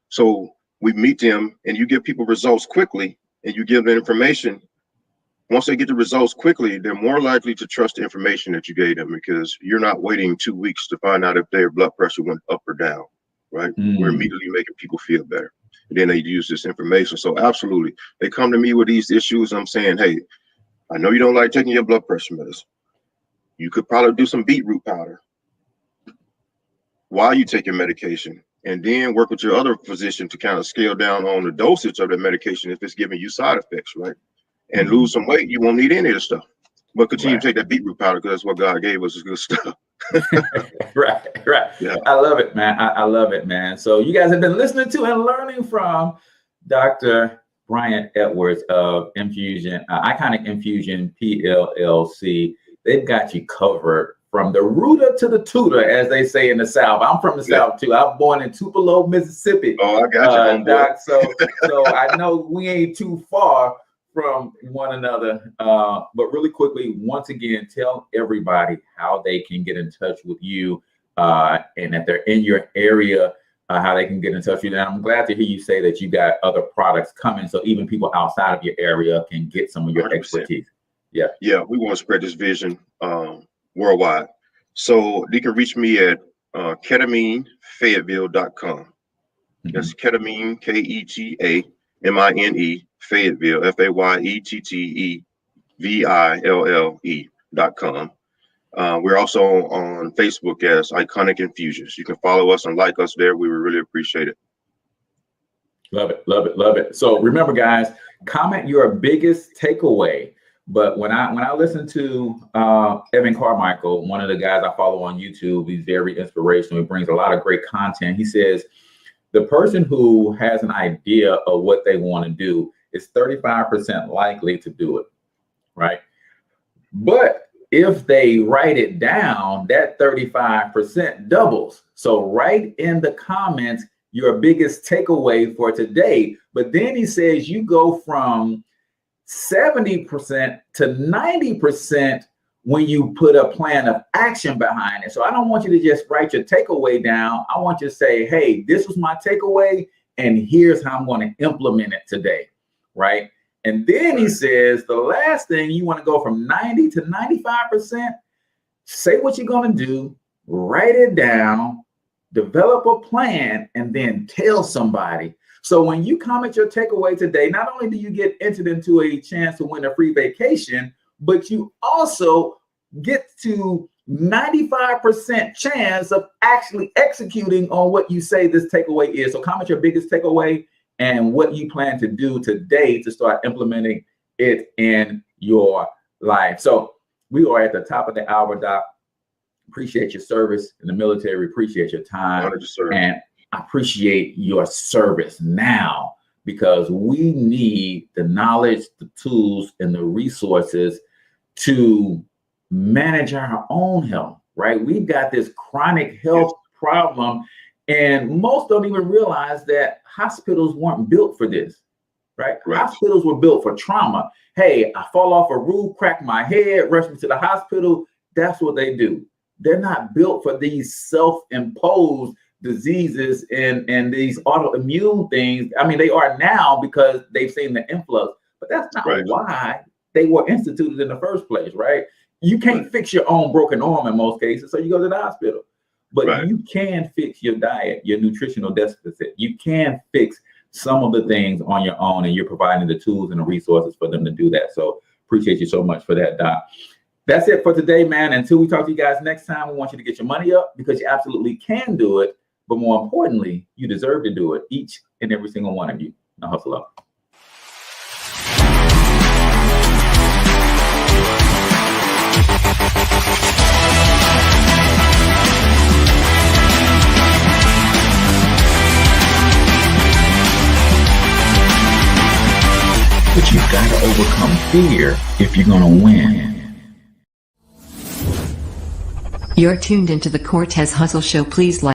So we meet them and you give people results quickly and you give them information. Once they get the results quickly, they're more likely to trust the information that you gave them because you're not waiting 2 weeks to find out if their blood pressure went up or down, right? We're immediately making people feel better. And then they use this information. So absolutely, they come to me with these issues. I'm saying, hey, I know you don't like taking your blood pressure medicine. You could probably do some beetroot powder while you take your medication, and then work with your other physician to kind of scale down on the dosage of the medication if it's giving you side effects, right? And lose some weight. You won't need any of the stuff, but continue to take that beetroot powder because that's what God gave us is good stuff. Right. Yeah. I love it, man. I love it, man. So you guys have been listening to and learning from Dr. Bryant Edwards of Infusion, Iconic Infusion, PLLC. They've got you covered from the rooter to the tutor, as they say in the South. I'm from the South too. I was born in Tupelo, Mississippi. Oh, I got you, Doc. So I know we ain't too far from one another. But really quickly, once again, tell everybody how they can get in touch with you and if they're in your area, how they can get in touch with you. And I'm glad to hear you say that you got other products coming, so even people outside of your area can get some of your 100%. expertise. Yeah. Yeah, we want to spread this vision worldwide. So you can reach me at KetamineFayetteville.com. That's Ketamine, Ketamine, Fayetteville, FAYETTEVILLE.com. We're also on Facebook as Iconic Infusions. You can follow us and like us there. We would really appreciate it. Love it, love it, love it. So remember, guys, comment your biggest takeaway. But when I listen to Evan Carmichael, one of the guys I follow on YouTube, he's very inspirational. He brings a lot of great content. He says the person who has an idea of what they want to do is 35% likely to do it, right? But if they write it down, that 35% doubles. So write in the comments your biggest takeaway for today. But then he says you go from 70% to 90% when you put a plan of action behind it. So I don't want you to just write your takeaway down. I want you to say, hey, this was my takeaway, and here's how I'm going to implement it today, right? And then he says the last thing, you want to go from 90 to 95%. Say what you're going to do, write it down, develop a plan, and then tell somebody. So when you comment your takeaway today, not only do you get entered into a chance to win a free vacation, but you also get to 95% chance of actually executing on what you say this takeaway is. So comment your biggest takeaway and what you plan to do today to start implementing it in your life. So we are at the top of the hour, Doc. Appreciate your service in the military. Appreciate your time. And I appreciate your service now, because we need the knowledge, the tools, and the resources to manage our own health, right? We've got this chronic health problem, and most don't even realize that hospitals weren't built for this, right? Hospitals were built for trauma. Hey, I fall off a roof, crack my head, rush me to the hospital. That's what they do. They're not built for these self-imposed diseases and these autoimmune things. I mean, they are now because they've seen the influx, but that's not why they were instituted in the first place, right? You can't fix your own broken arm in most cases, so you go to the hospital. But you can fix your diet, your nutritional deficit. You can fix some of the things on your own, and you're providing the tools and the resources for them to do that. So appreciate you so much for that, Doc. That's it for today, man. Until we talk to you guys next time, we want you to get your money up, because you absolutely can do it. But more importantly, you deserve to do it, each and every single one of you. Now hustle up. But you've got to overcome fear if you're going to win. You're tuned into the Cortez Hustle Show. Please like